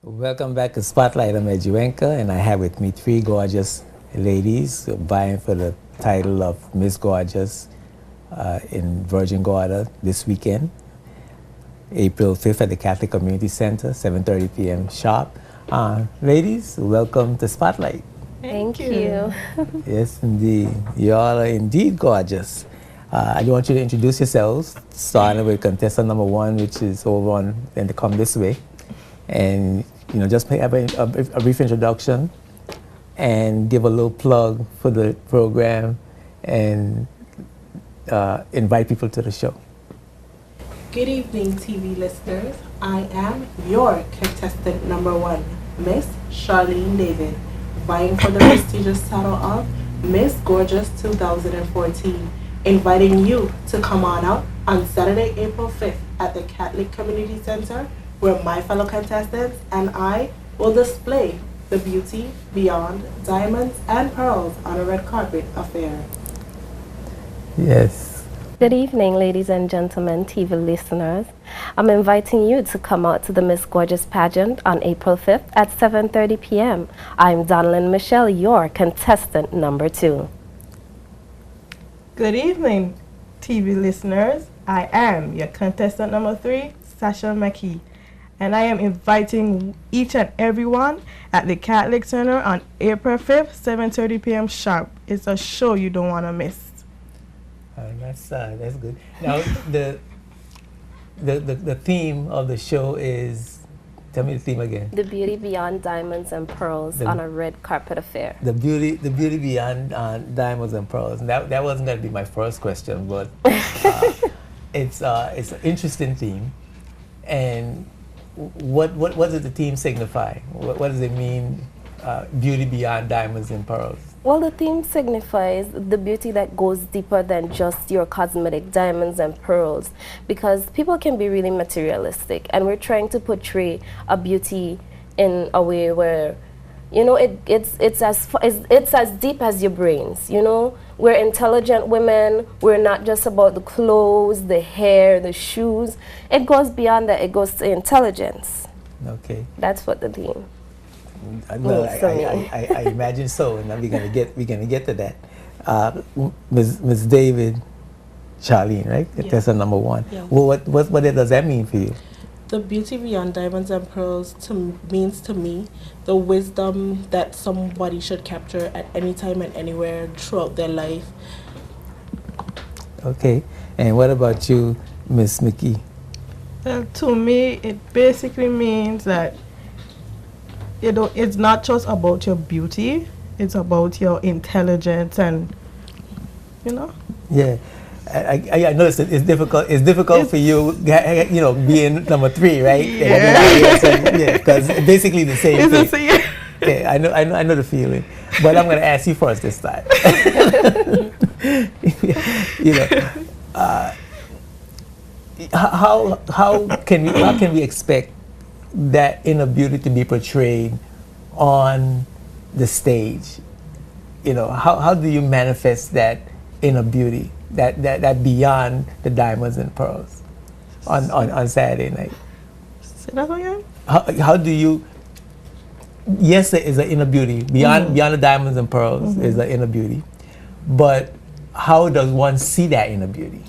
Welcome back to Spotlight. I'm Edjuenka, and I have with me three gorgeous ladies vying for the title of Miss Gorgeous in Virgin Gorda this weekend, April 5th at the Catholic Community Center, 7:30 p.m. sharp. Ladies, welcome to Spotlight. Thank you. Yes, indeed. You all are indeed gorgeous. I want you to introduce yourselves, starting with contestant number one, which is over on and to come this way. And just have a brief introduction and give a little plug for the program and invite people to the show. Good evening, TV listeners. I am your contestant number one, Miss Charlene David, vying for the prestigious title of Miss Gorgeous 2014, inviting you to come on out on Saturday, April 5th at the Catholic Community Center, where my fellow contestants and I will display the beauty beyond diamonds and pearls on a red carpet affair. Yes. Good evening, ladies and gentlemen, TV listeners. I'm inviting you to come out to the Miss Gorgeous pageant on April 5th at 7:30 p.m. I'm Donalyn Michelle, your contestant number two. Good evening, TV listeners. I am your contestant number three, Sasha McKee, and I am inviting each and everyone at the Catholic Center on April 5th, 7:30 p.m. sharp. It's a show you don't want to miss. That's good. Now the theme of the show is, tell me the theme again. The beauty beyond diamonds and pearls on a red carpet affair. The beauty beyond diamonds and pearls. And that wasn't going to be my first question, but it's an interesting theme. And what does the theme signify? What does it mean? Beauty beyond diamonds and pearls. Well, the theme signifies the beauty that goes deeper than just your cosmetic diamonds and pearls, because people can be really materialistic, and we're trying to portray a beauty in a way where, it's as deep as your brains. We're intelligent women. We're not just about the clothes, the hair, the shoes. It goes beyond that. It goes to intelligence. Okay. That's what the theme. Well, I imagine so, and we're gonna get to that. Ms. David, Charlene, right? Yes. That's the number one. Yes. Well, what does that mean for you? The beauty beyond diamonds and pearls means to me the wisdom that somebody should capture at any time and anywhere throughout their life. Okay, and what about you, Ms. McKee? To me, it basically means that it's not just about your beauty, it's about your intelligence and, Yeah, I know it's difficult. It's difficult for you, being number three, right? Yeah. Because basically the same It's thing. the same. Yeah, I know the feeling. But I'm going to ask you first this time. How can we expect that inner beauty to be portrayed on the stage? How do you manifest that inner beauty, that beyond the diamonds and pearls on Saturday night? Say that again? How do you? Yes, there is an inner beauty beyond the diamonds and pearls. Is the inner beauty, but how does one see that inner beauty?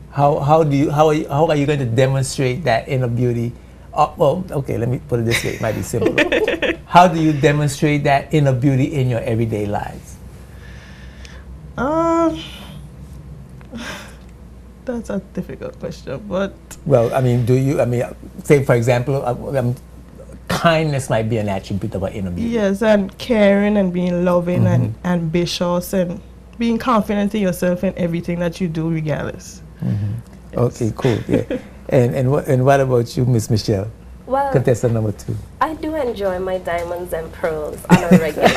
How are you going to demonstrate that inner beauty? Well, okay, let me put it this way. It might be simpler. How do you demonstrate that inner beauty in your everyday lives? That's a difficult question, but... Well, say for example, kindness might be an attribute of an inner beauty. Yes, and caring and being loving and ambitious and being confident in yourself in everything that you do regardless. Yes. Okay, cool. Yeah. And what about you, Miss Michelle? Well, contestant number two. I do enjoy my diamonds and pearls on a regular.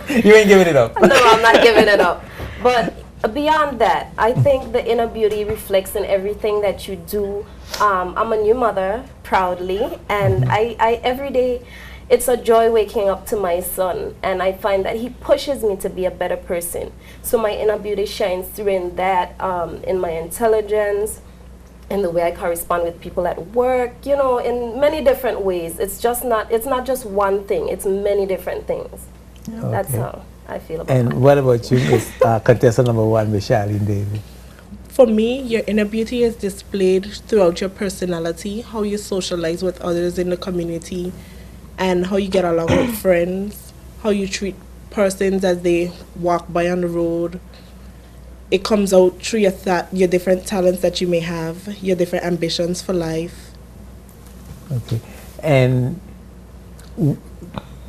you ain't giving it up. No, I'm not giving it up. But beyond that, I think the inner beauty reflects in everything that you do. I'm a new mother, proudly, and I every day, it's a joy waking up to my son, and I find that he pushes me to be a better person. So my inner beauty shines through in that, in my intelligence, in the way I correspond with people at work, you know, in many different ways. It's not just one thing, it's many different things. That's how I feel about it. And what about you, Miss contestant number 1, Miss Charlene David? For me, your inner beauty is displayed throughout your personality, how you socialize with others in the community, and how you get along with friends, how you treat persons as they walk by on the road. It comes out through your different talents that you may have, your different ambitions for life. Okay. And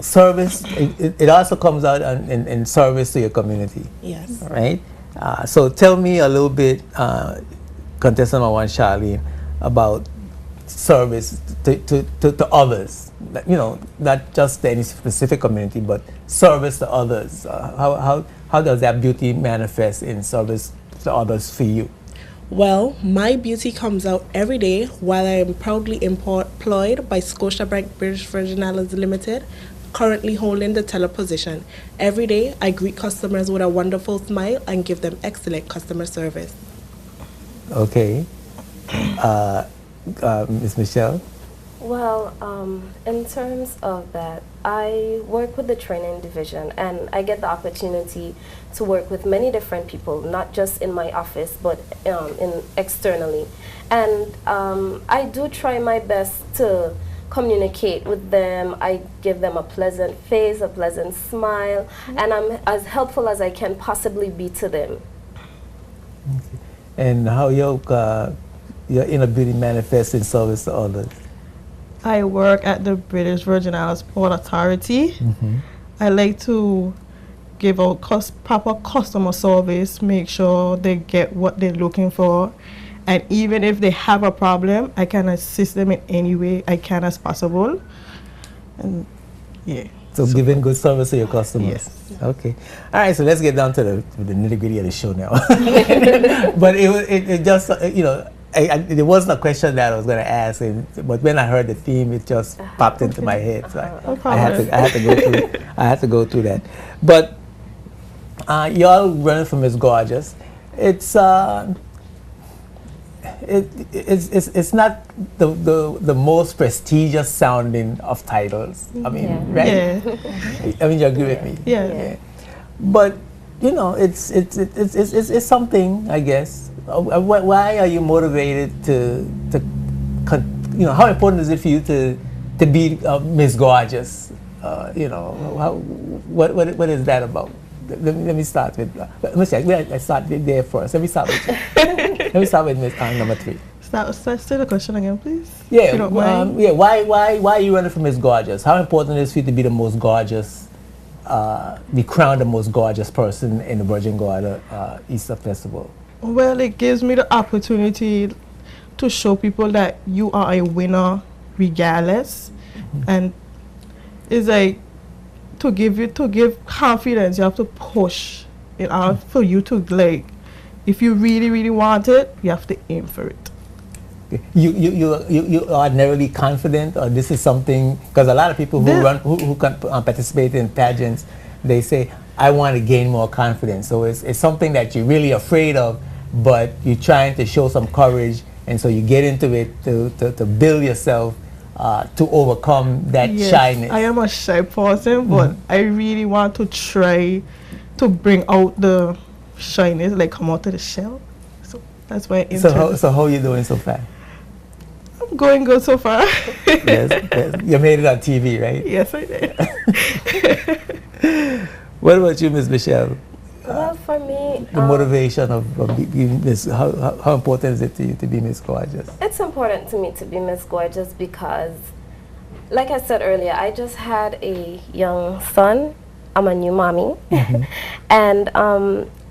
service, it also comes out in service to your community. Yes. Right? So tell me a little bit, contestant number 1, Charlene, about service to others. You know, not just to any specific community, but service to others. How does that beauty manifest in service to others for you? Well, my beauty comes out every day while I am proudly employed by Scotiabank British Virgin Islands Limited, currently holding the teller position. Every day, I greet customers with a wonderful smile and give them excellent customer service. Okay. Ms. Michelle? Well, in terms of that, I work with the training division, and I get the opportunity to work with many different people, not just in my office, but externally. And I do try my best to communicate with them. I give them a pleasant face, a pleasant smile, and I'm as helpful as I can possibly be to them. Okay. And how your inner beauty manifests in service to others? I work at the British Virgin Islands Port Authority. I like to give out proper customer service, make sure they get what they're looking for. And even if they have a problem, I can assist them in any way I can as possible. And yeah. So giving good service to your customers. Yes. Okay. All right. So let's get down to the nitty-gritty of the show now. But it just you know, there wasn't a question that I was going to ask, but when I heard the theme, it just popped into my head. So I had to go through that. But y'all running for Miss Gorgeous. It's not the most prestigious sounding of titles. I mean, right? Yeah. I mean, you agree with me? Yeah. But you know, it's something, I guess. Why are you motivated to you know, how important is it for you to be Miss Gorgeous? You know, what is that about? Let me start with. Let me say, I start there first. Let me start with you. Let me start with Miss number 3. Say the question again, please. Yeah. If you don't mind. Yeah. Why are you running for Miss Gorgeous? How important is it for you to be the most gorgeous? Be crowned the most gorgeous person in the Virgin Gorda Easter Festival? Well, it gives me the opportunity to show people that you are a winner regardless. And it's like to give confidence, you have to push it out for you to, like, if you really, really want it, you have to aim for it. You are ordinarily confident, or this is something, because a lot of people who participate in pageants, they say, I want to gain more confidence. So it's something that you're really afraid of, but you're trying to show some courage, and so you get into it to build yourself to overcome that shyness. I am a shy person, but I really want to try to bring out the shyness, like come out of the shell. So that's why. So how are you doing so far? I'm going good so far. yes. You made it on TV, right? Yes, I did. What about you, Ms. Michelle? Well, for me, the motivation of being Miss, how important is it to you to be Miss Gorgeous? It's important to me to be Miss Gorgeous because, like I said earlier, I just had a young son. I'm a new mommy. And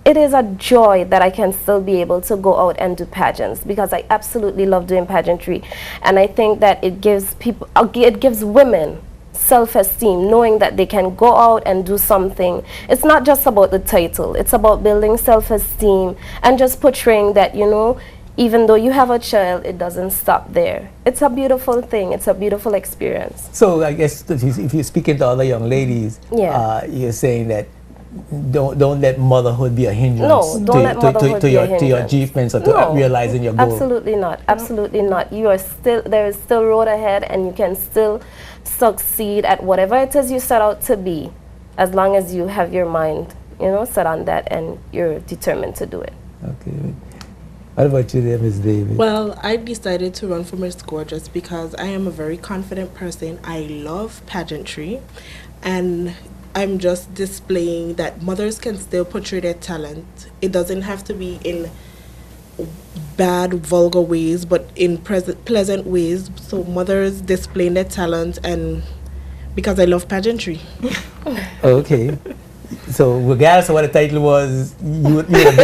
it is a joy that I can still be able to go out and do pageants because I absolutely love doing pageantry. And I think that it gives people, it gives women self-esteem, knowing that they can go out and do something. It's not just about the title, it's about building self-esteem and just portraying that, you know, even though you have a child, it doesn't stop there. It's a beautiful thing, it's a beautiful experience. So I guess if you're speaking to other young ladies, you're saying that don't let motherhood be a hindrance No, don't let motherhood be a to your hindrance. achievements or to No, realizing your goal. Absolutely not. Absolutely not. You are still, there is still road ahead, and you can still succeed at whatever it is you set out to be, as long as you have your mind, set on that and you're determined to do it. Okay. What about you there, Ms. David? Well, I decided to run for Miss Gorgeous because I am a very confident person. I love pageantry, and I'm just displaying that mothers can still portray their talent. It doesn't have to be in bad, vulgar ways, but in pleasant ways. So mothers displaying their talent, and because I love pageantry. Okay. So regardless of what the title was, you would have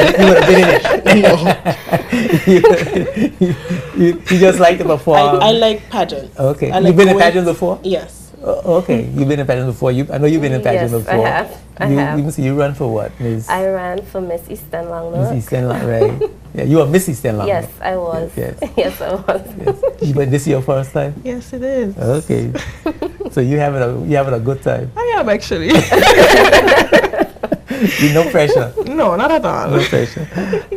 been in it. you just like to perform. I like pageants. Okay. I like You've been in going- pageants before? Yes. Okay. You've been in pageants before. I know you've been in pageants Yes, before. I have. I you, have. You run for what, Ms. I ran for Miss Eastern Longlook. Miss Eastern Long, right? Yeah, you are Miss Eastern Long. Yes, I was. Yes. Yes, I was. Yes. But this is your first time? Yes, it is. Okay. So you having a good time? I am actually. No pressure. No, not at all. No pressure.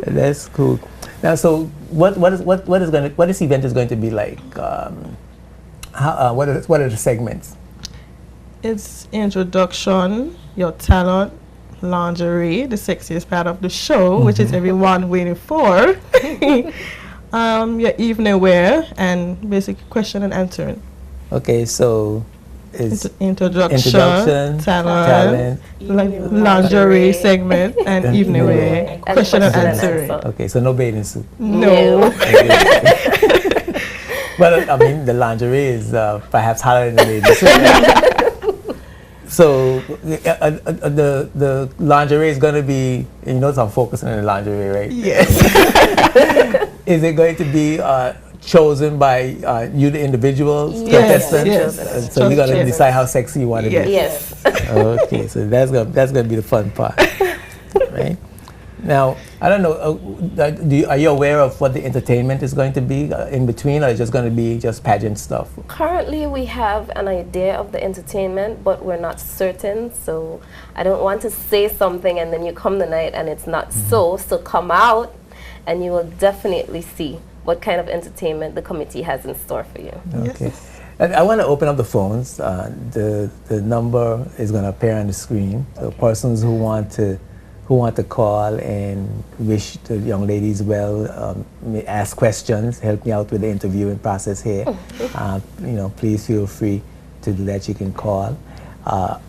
That's cool. Now, so what this event is going to be like? What are the segments? It's introduction, your talent, lingerie, the sexiest part of the show, which is everyone waiting for. Your evening wear, and basic question and answering. Okay, so it's Introduction, talent, lingerie segment, and evening wear, And question and answering. okay. So no bathing suit. No. Well, I mean, the lingerie is perhaps hotter than the bathing suit. So the lingerie is going to be, so I'm focusing on the lingerie, right? Yes. Is it going to be chosen by you, the individuals, Yes, contestants? yes. So you're going to Yes. decide how sexy you want to Yes. be. Yes. Okay, so that's gonna be the fun part, right? Now, I don't know. Are you aware of what the entertainment is going to be in between, or is it just going to be just pageant stuff? Currently, we have an idea of the entertainment, but we're not certain. So I don't want to say something and then you come the night and it's not so. So come out, and you will definitely see what kind of entertainment the committee has in store for you. Okay. And I want to open up the phones. The number is going to appear on the screen. So persons who want to call and wish the young ladies well, may ask questions, help me out with the interviewing process here. Please feel free to do that. You can call.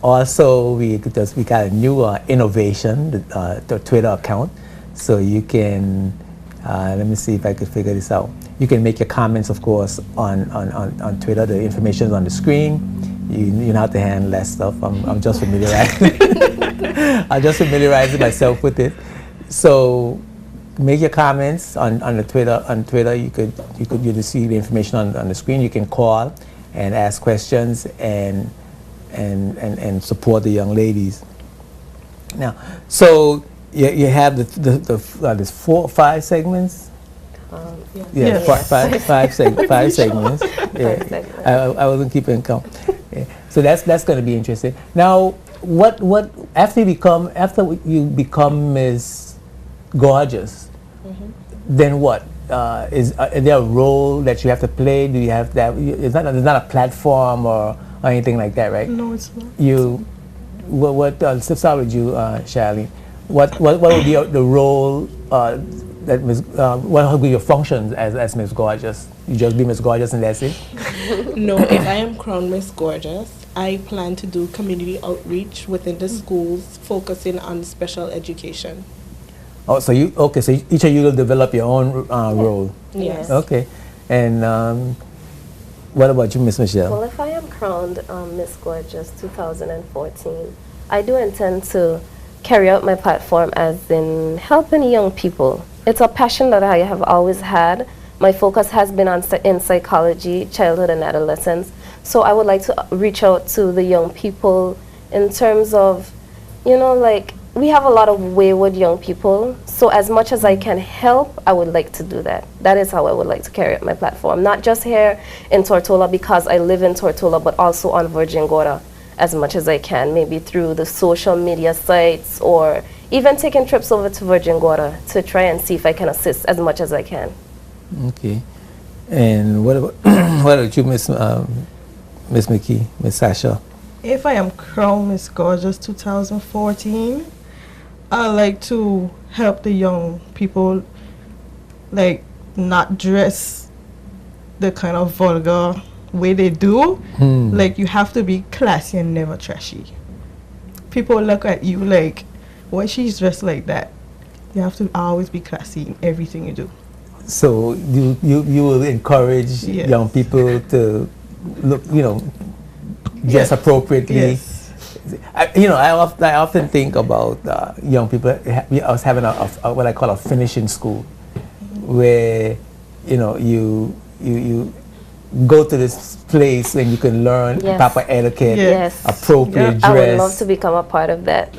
Also, we got a new innovation, the Twitter account. So you can, let me see if I could figure this out. You can make your comments, of course, on Twitter. The information is on the screen. You don't have to handle that stuff. I'm just familiarizing myself with it. So make your comments on the Twitter. On Twitter, you see the information on the screen. You can call and ask questions and support the young ladies. Now, so you have there's 4 or 5 segments. Yes. Five segments. Yeah. segments. I wasn't keeping count. Yeah. So that's going to be interesting. Now, what after you become Miss Gorgeous, then what? Is there a role that you have to play? Do you have that? There's not a platform or anything like that, right? No, it's not. Let's start with you, Charlene. What would be the role that what would be your functions as Miss Gorgeous? You just be Miss Gorgeous and that's it? No, if I am crowned Miss Gorgeous, I plan to do community outreach within the schools, focusing on special education. Oh, so each of you will develop your own role. Yes. Okay, and what about you, Miss Michelle? Well, if I am crowned Miss Gorgeous 2014, I do intend to carry out my platform as in helping young people. It's a passion that I have always had. My focus has been in psychology, childhood and adolescence. So I would like to reach out to the young people in terms of, we have a lot of wayward young people. So as much as I can help, I would like to do that. That is how I would like to carry out my platform. Not just here in Tortola because I live in Tortola, but also on Virgin Gorda as much as I can, maybe through the social media sites or even taking trips over to Virgin Gorda to try and see if I can assist as much as I can. Okay. And what about what about you, Miss McKee, Miss Sasha? If I am Crown Miss Gorgeous 2014, I like to help the young people, like, not dress the kind of vulgar way they do. Like, you have to be classy and never trashy. People look at you like, why she's dressed like that? You have to always be classy in everything you do. So you will encourage young people to look, dress appropriately. Yes. I often think about young people. I was having what I call a finishing school, where you go to this place and you can learn proper etiquette, appropriate dress. I would love to become a part of that.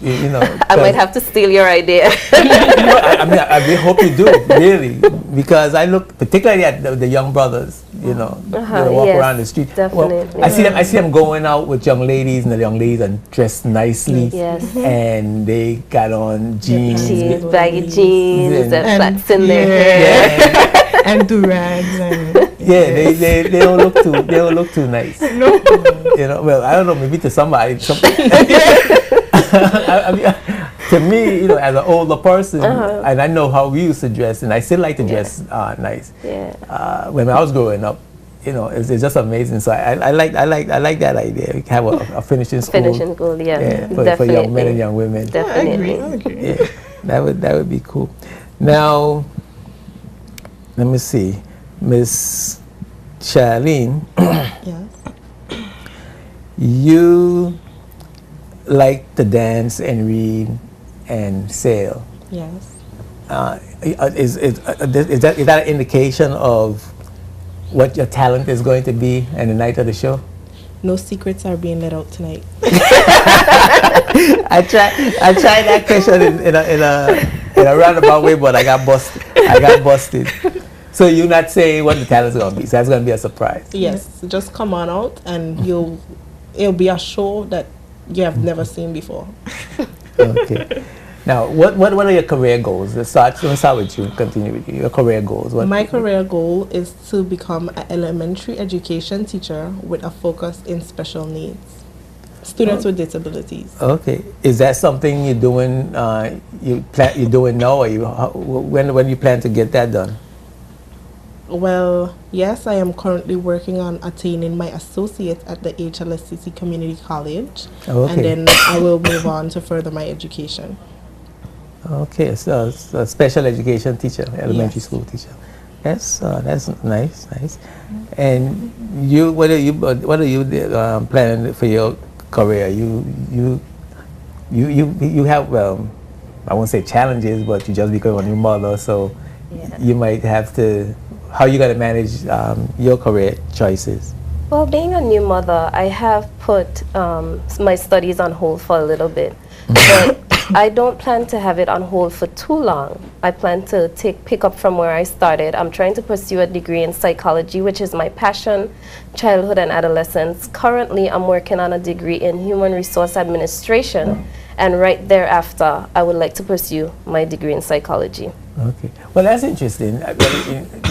I might have to steal your idea. I really hope you do, really, because I look particularly at the young brothers, walk around the street. Definitely. Well, I see them going out with young ladies, and the young ladies are dressed nicely, and they got on jeans, baggy jeans, and flats in their hair. And do-rags and they don't look too nice. No. Well, I don't know, maybe to somebody. I mean, to me, as an older person, and I know how we used to dress, and I still like to dress nice. When I was growing up, it's just amazing. So I like that idea. Have a finishing school. Finishing school, for young men and young women. Definitely. I agree. Yeah, that would be cool. Now, let me see, Miss Charlene. Yes. You like to dance and read and sail. Yes. Is that an indication of what your talent is going to be on the night of the show? No secrets are being let out tonight. I tried that question in a roundabout way, but I got busted. So you're not saying what the talent's going to be. So that's going to be a surprise. Yes. Just come on out and it'll be a show that you have never seen before. Okay. Now, what are your career goals? Let's start with you. Continue with you. Your career goals. My career goal is to become an elementary education teacher with a focus in special needs. Students with disabilities. Okay. Is that something you're doing? You're doing now, or when you plan to get that done? Well, yes, I am currently working on attaining my associate at the HLSCC Community College, and then I will move on to further my education. Okay, so a special education teacher, elementary school teacher. Yes, that's nice. And you, what are you planning for your career? You have I won't say challenges, but you just become a new mother, so you might have to. How are you going to manage your career choices? Well, being a new mother, I have put my studies on hold for a little bit, but I don't plan to have it on hold for too long. I plan to pick up from where I started. I'm trying to pursue a degree in psychology, which is my passion, childhood and adolescence. Currently, I'm working on a degree in human resource administration, and right thereafter, I would like to pursue my degree in psychology. Okay. Well, that's interesting.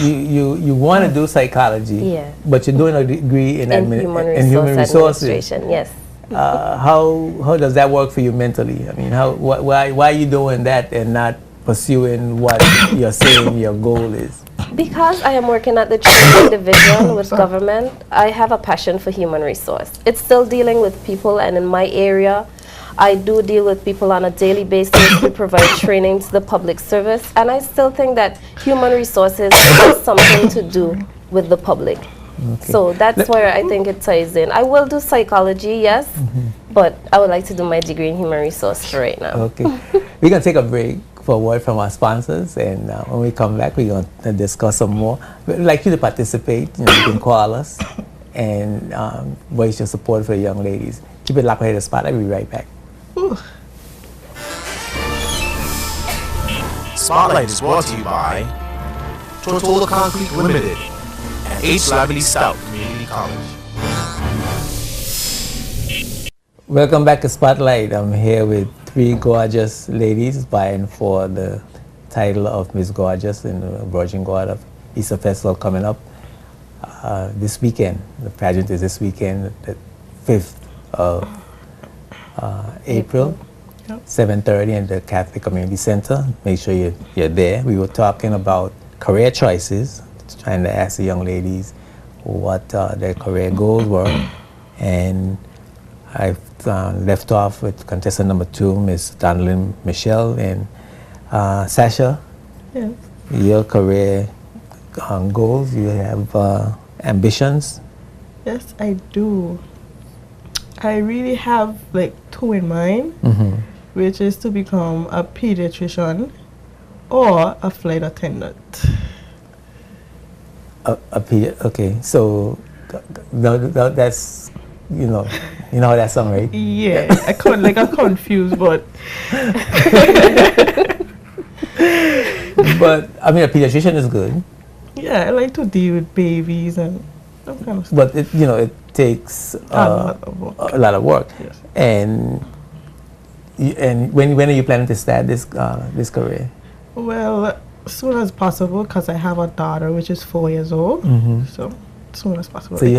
You want to do psychology, but you're doing a degree in human resources. Administration, yes. How does that work for you mentally? I mean, why are you doing that and not pursuing what you're saying your goal is? Because I am working at the training division with government, I have a passion for human resource. It's still dealing with people, and in my area, I do deal with people on a daily basis. We provide training to the public service, and I still think that human resources has something to do with the public. Okay. So that's where I think it ties in. I will do psychology, yes, but I would like to do my degree in human resource right now. Okay. We're going to take a break for a word from our sponsors, and when we come back, we're going to discuss some more. We'd like you to participate. You can call us and voice your support for the young ladies. Keep it locked right at the spot. I'll be right back. Spotlight is brought to you by Tortola Concrete Limited and H. Lavely Stout Community College. Welcome back to Spotlight. I'm here with three gorgeous ladies vying for the title of Miss Gorgeous in the Virgin Gorge of Easter Festival coming up this weekend. The pageant is this weekend, the 5th of April. Yep. 7:30 in the Catholic Community Center. Make sure you're there. We were talking about career choices, trying to ask the young ladies what their career goals were. And I've left off with contestant number 2, Miss Donalyn Michelle. And Sasha, Yes. your career goals, you have ambitions? Yes, I do. I really have like 2 in mind, which is to become a pediatrician or a flight attendant. Okay, so that's, you know how that sounds, right? Yeah, I'm confused, but But I mean, a pediatrician is good. yeah, I like to deal with babies and that kind of stuff. But it takes lot of work. a lot of work. Yes. And when are you planning to start this career? Well, as soon as possible, because I have a daughter which is 4 years old. So as soon as possible. So you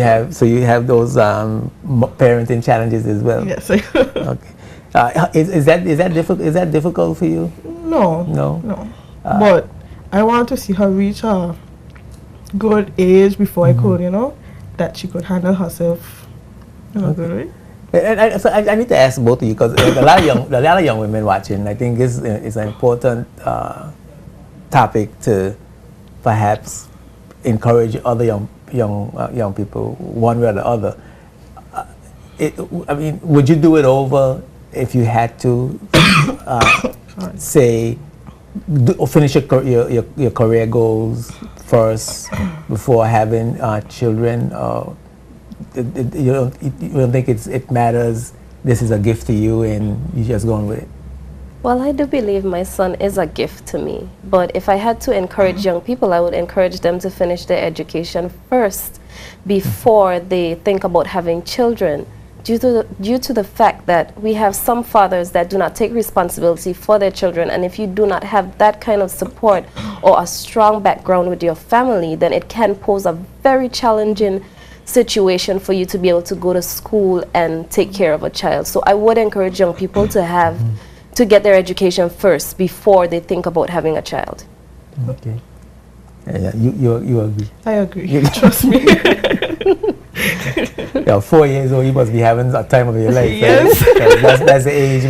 have those parenting challenges as well. Yes. Okay. Is that difficult for you? No. No. But I want to see her reach a good age before I could, that she could handle herself in a good way. And so I need to ask both of you, because a lot of young women watching. I think it's an important topic to perhaps encourage other young people one way or the other. Would you do it over if you had to say finish your career goals first before having children? You don't think it matters? This is a gift to you, and you're just going with it. Well, I do believe my son is a gift to me. But if I had to encourage young people, I would encourage them to finish their education first before they think about having children. Due to the fact that we have some fathers that do not take responsibility for their children, and if you do not have that kind of support or a strong background with your family, then it can pose a very challenging situation for you to be able to go to school and take care of a child. So I would encourage young people to get their education first before they think about having a child. Okay. Yeah, you agree. I agree. Trust me. 4 years old, you must be having a time of your life. Yes. Right? That's the age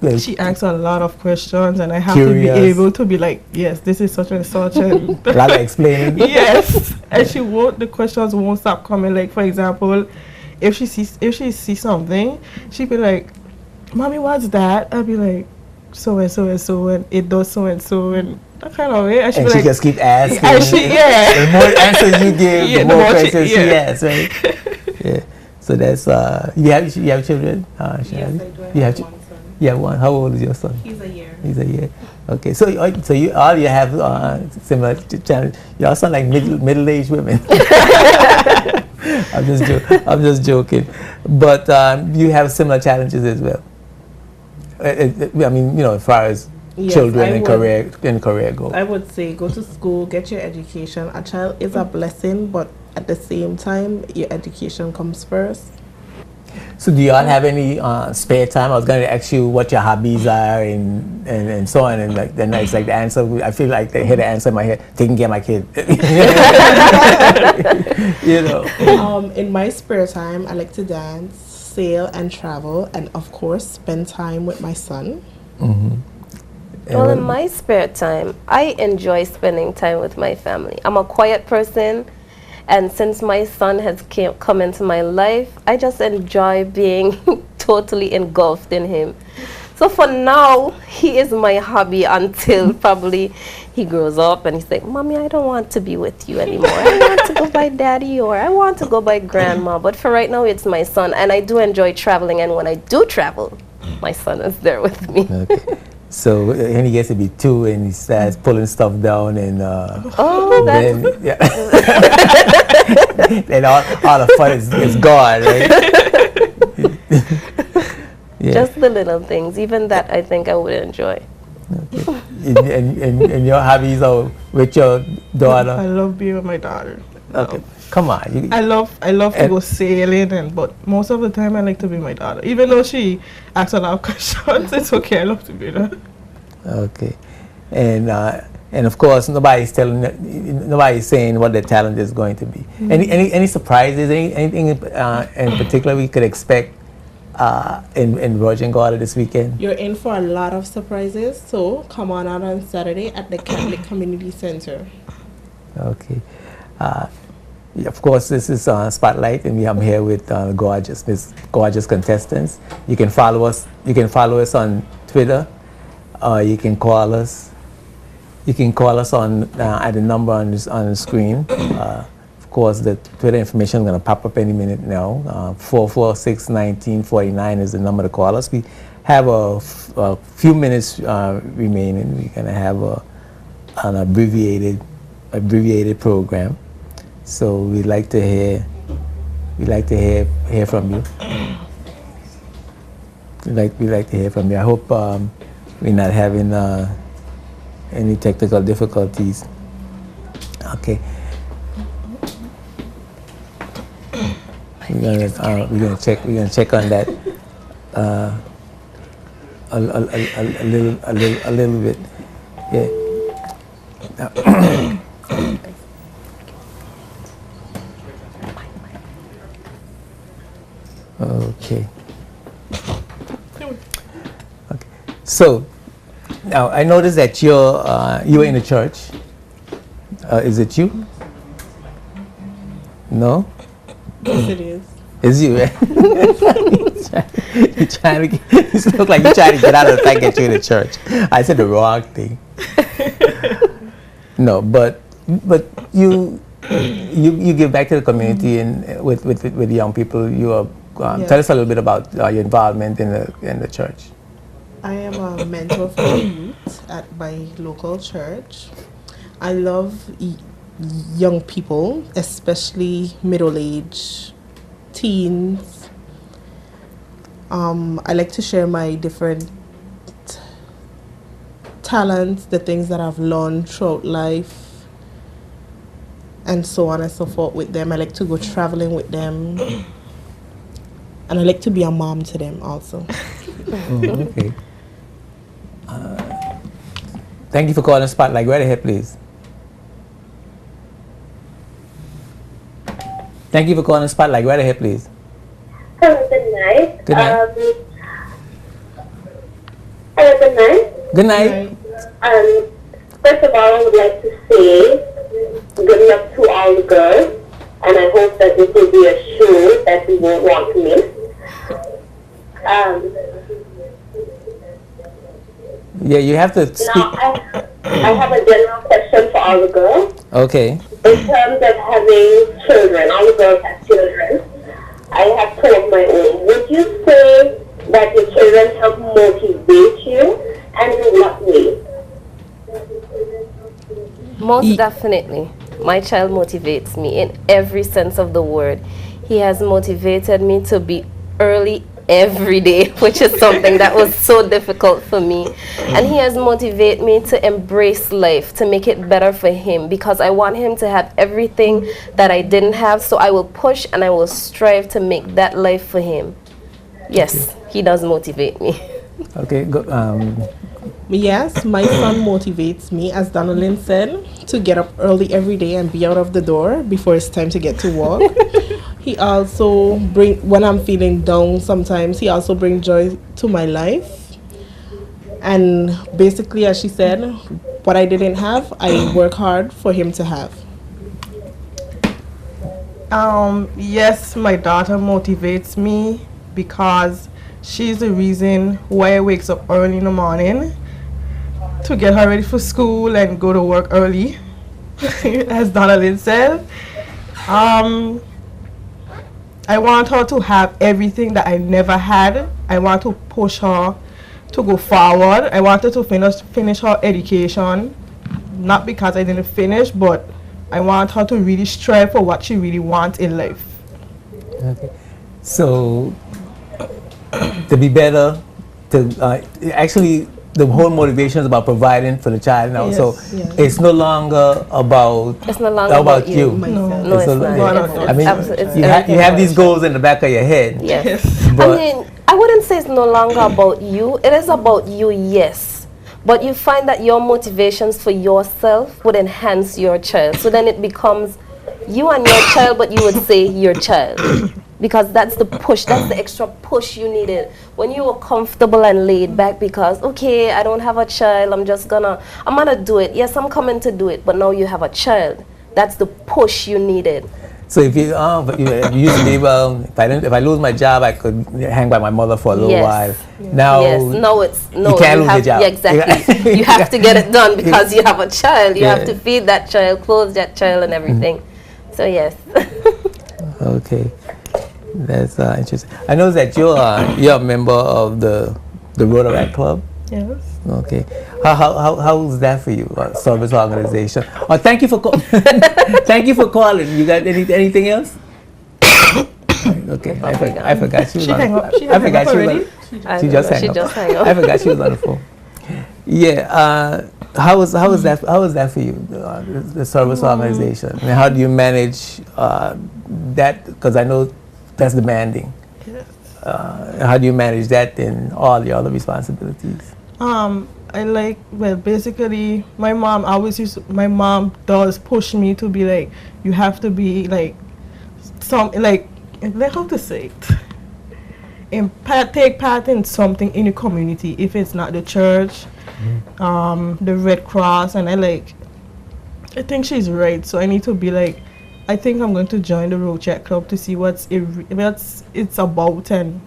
when she asks a lot of questions, and I have Curious. to be able to be like, yes, this is such and such, and a lot of explaining. yes, and the questions won't stop coming. Like, for example, if she sees something, she'd be like, "Mommy, what's that?" I'd be like, "So and so and so, and it does so and so," and that kind of way. And she like, just keep asking. And the more answers you give, the more questions she asks, right? Yeah. So that's you have children? Yes, I do. I You have have one son. You have one. How old is your son? He's a year. He's a year. Okay. So you all you have similar challenge. You all sound like middle-aged women. I'm just joking. But you have similar challenges as well. I mean, as far as children and career goals. I would say go to school, get your education. A child is a blessing, but at the same time, your education comes first. So do you all have any spare time? I was going to ask you what your hobbies are and so on, and then it's like the answer. I feel like they hear the answer in my head: taking care of my kid. In my spare time, I like to dance, sail, and travel, and of course, spend time with my son. Well, in my spare time, I enjoy spending time with my family. I'm a quiet person, and since my son has come into my life, I just enjoy being totally engulfed in him. So for now, he is my hobby until probably he grows up and he's like, "Mommy, I don't want to be with you anymore. I want to go by Daddy, or I want to go by Grandma." But for right now, it's my son, and I do enjoy traveling, and when I do travel, my son is there with me. Okay. So when he gets to be 2 and he starts pulling stuff down and then and all the fun is gone, right? Yeah. Just the little things. Even that, I think I would enjoy. And your hobbies are with your I daughter. love being with my daughter. Okay, come on. I love to And- go sailing, but most of the time I like to be with my daughter. Even though she asks a lot of questions, it's okay. I love to be with her. Okay, and of course nobody's saying what their talent is going to be. Any surprises? Anything in particular we could expect in Virgin Gorda this weekend? You're in for a lot of surprises, so come on out on Saturday at the Catholic Community Center. Okay. Yeah, of course, this is Spotlight, and I'm here with gorgeous contestants. You can follow us. You can follow us on Twitter. You can call us. You can call us on at the number on the screen. Of course, the Twitter information is going to pop up any minute now. 446-1949 is the number to call us. We have a few minutes remaining. We're going to have an abbreviated program. So we'd like to hear from you. We'd like to hear from you. I hope we're not having any technical difficulties. Okay. We're gonna check on that a little bit. Yeah. Okay. Okay. So now I noticed that you were in the church. Is it you? No? Yes, it is. It's you. You're trying to get, you look like you're trying to get out of the fact that you're in the church. I said the wrong thing. No, but you give back to the community and with young people. You are Yes. Tell us a little bit about your involvement in the church. I am a mentor for the youth at my local church. I love young people, especially middle-aged teens. I like to share my different talents, the things that I've learned throughout life, and so on and so forth with them. I like to go traveling with them. And I like to be a mom to them also. Okay. Thank you for calling Spotlight. Go right ahead, please. Thank you for calling Spotlight. Go right ahead, please. Hello, good night. Good night. Hello, good night. Good night. First of all, I would like to say good luck to all the girls, and I hope that this will be a show that we won't want to miss. Yeah, you have to speak. Now, I have a general question for all the girls. Okay. In terms of having children, all the girls have children. I have two of my own. Would you say that your children help motivate you, and in what way? Most definitely. My child motivates me in every sense of the word. He has motivated me to be early every day, which is something that was so difficult for me. And he has motivated me to embrace life, to make it better for him, because I want him to have everything that I didn't have. So I will push and I will strive to make that life for him. Yes, he does motivate me. Okay. Go, Yes, my son motivates me, as Donalyn said, to get up early every day and be out of the door before it's time to get to work. He also when I'm feeling down sometimes, he also brings joy to my life. And basically, as she said, what I didn't have, I work hard for him to have. Yes, my daughter motivates me because she's the reason why I wakes up early in the morning to get her ready for school and go to work early, as Donalyn said. I want her to have everything that I never had. I want to push her to go forward. I want her to finish her education, not because I didn't finish, but I want her to really strive for what she really wants in life. okay. So, to be better, to actually the whole motivation is about providing for the child now. Yes, So yes. it's no longer about It's no longer about you. No. No, it's not. I mean, It's you everything have about these you. goals in the back of your head. Yes. But I mean, I wouldn't say it's no longer about you. It is about you, yes. But you find that your motivations for yourself would enhance your child. So then it becomes you and your child, but you would say your child. Because that's the push, that's the extra push you needed. When you were comfortable and laid back because, okay, I don't have a child, I'm gonna do it. Yes, I'm coming to do it, but now you have a child. That's the push you needed. so if you used to be, well, if I lose my job, I could hang by my mother for a little Yes. while. Now Yes, you can't lose your job. Yeah, exactly. You have to get it done because you have a child. You have to feed that child, clothe that child, and everything. So yes. Okay, that's interesting. I know that you're a member of the Rotaract Club. Yes. Okay, how's that for you? Service organization. Oh, thank you for thank you for calling. You got anything else? Okay, I forgot she was She on. hang up. She I hang forgot up she was already? on. She just hang up. I forgot she was on the phone. Yeah. How was that for you? The service organization. I mean, how do you manage that? Because I know that's demanding. How do you manage that and all the other responsibilities? Basically, my mom does push me to be like, you have to be like, how to say it? Take part in something in the community. If it's not the church, the Red Cross, and I think she's right. So I need to be like, I think I'm going to join the Rotaract Club to see what it's about and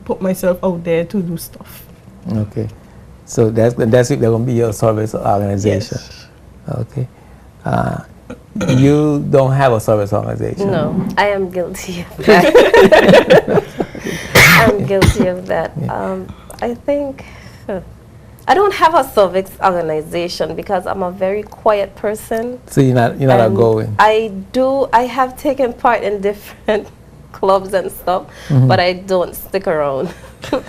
put myself out there to do stuff. Okay, so that's going to be your service organization. Yes. Okay, you don't have a service organization. No, I am guilty of that. I'm guilty of that. I think I don't have a service organization because I'm a very quiet person. So you're not outgoing. I have taken part in different clubs and stuff, but I don't stick around.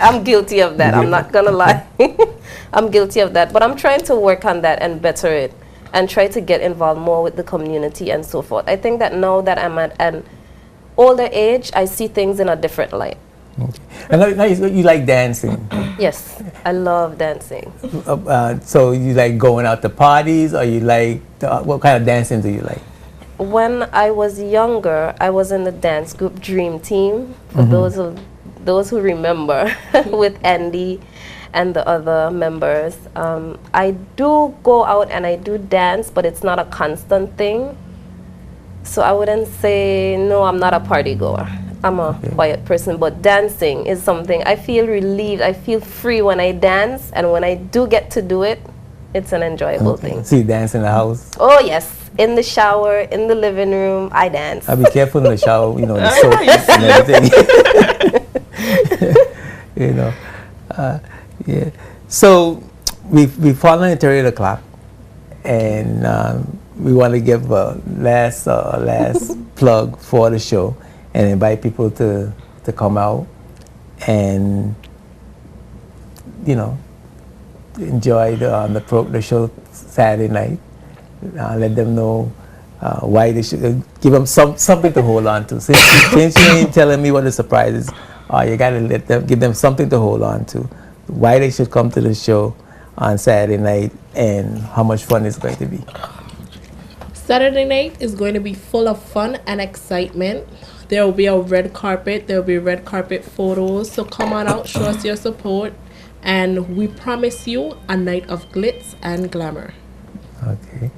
I'm guilty of that. I'm not gonna lie. I'm guilty of that, but I'm trying to work on that and better it and try to get involved more with the community and so forth. I think that now that I'm at an older age, I see things in a different light. Okay. And now you like dancing. Yes, I love dancing. So you like going out to parties, or you like what kind of dancing do you like? When I was younger, I was in the dance group Dream Team. For those who remember, with Andy and the other members, I do go out and I do dance, but it's not a constant thing. So I wouldn't say no. I'm not a party goer. I'm a quiet person, but dancing is something I feel relieved. I feel free when I dance, and when I do get to do it, it's an enjoyable thing. So you dance in the house? Oh yes, in the shower, in the living room, I dance. I'll be careful in the shower, the soap and everything. Yeah. So we've fallen into 8 o'clock, and we want to give a last plug for the show and invite people to come out and enjoy the show Saturday night. Let them know why they should give them something to hold on to. Since you ain't telling me what the surprise is, you gotta give them something to hold on to. Why they should come to the show on Saturday night and how much fun it's going to be. Saturday night is going to be full of fun and excitement. There will be a red carpet. There will be red carpet photos. So come on out, show us your support, and we promise you a night of glitz and glamour. Okay.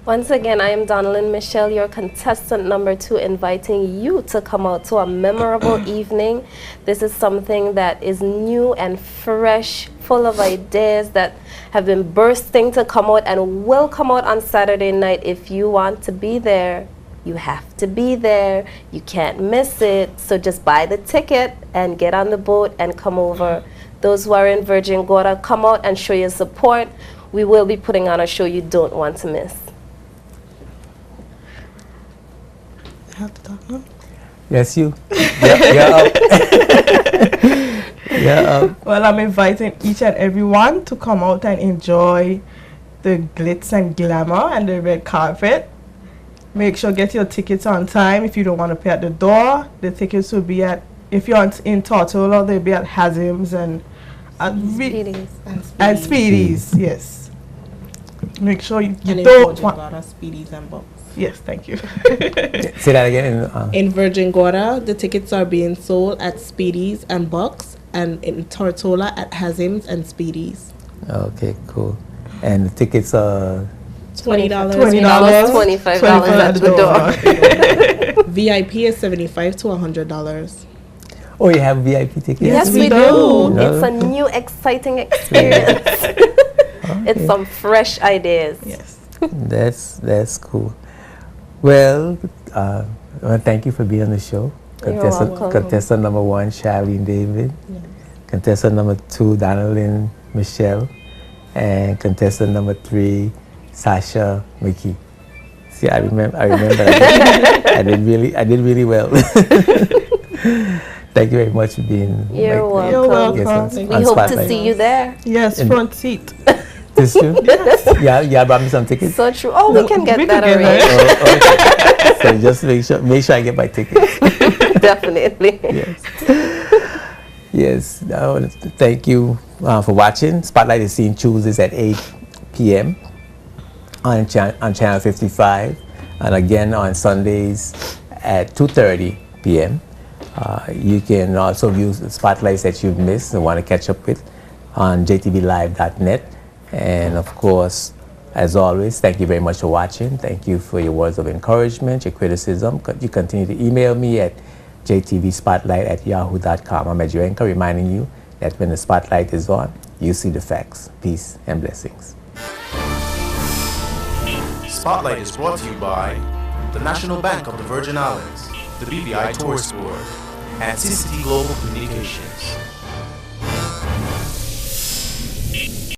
Once again, I am Donalyn Michelle, your contestant number 2, inviting you to come out to a memorable evening. This is something that is new and fresh, full of ideas that have been bursting to come out and will come out on Saturday night. If you want to be there, you have to be there. You can't miss it. So just buy the ticket and get on the boat and come over. Those who are in Virgin Gorda, come out and show your support. We will be putting on a show you don't want to miss. I have to talk now? Yes, you. You're up. Yeah. Well, I'm inviting each and everyone to come out and enjoy the glitz and glamour and the red carpet. Make sure get your tickets on time. If you don't want to pay at the door, the tickets will be at, if you're in Tortola, they'll be at Hazim's and at Speedies. and Speedies. Yes. Make sure you And in don't Virgin want. Gorda, Speedies and Bucks. Yes, thank you. Say that again. In Virgin Gorda, the tickets are being sold at Speedies and Bucks, and in Tortola at Hazim's and Speedies. Okay, cool. And the tickets are $20. $20, $25 at the door. VIP is $75 to $100. oh, you have VIP tickets? Yes, we do. No. It's a new, exciting experience. It's some fresh ideas. Yes. That's cool. Well, I want to thank you for being on the show. You're welcome. Contestant number 1, Charlene David. Contestant number 2, Donalyn Michelle. And contestant number 3, Sasha McKee. See, I remember. I did really well. Thank you very much for being. You're welcome. You're welcome. Yes, We on hope to Spotlight. see you there. Yes, And- front seat. This true? Yeah, brought me some tickets. So true. Oh, we can get we that could get arranged. So just make sure I get my tickets. Definitely. Yes. Yes. I want to thank you for watching. Spotlight is seen Tuesdays at 8 p.m. on channel 55, and again on Sundays at 2:30 p.m. You can also view the spotlights that you've missed and want to catch up with on jtvlive.net. And of course, as always, thank you very much for watching. Thank you for your words of encouragement, your criticism. You continue to email me at jtvspotlight@yahoo.com. I'm at your anchor, reminding you that when the spotlight is on, you see the facts. Peace and blessings. Spotlight is brought to you by the National Bank of the Virgin Islands, the BVI Tourist Board, and CCT Global Communications.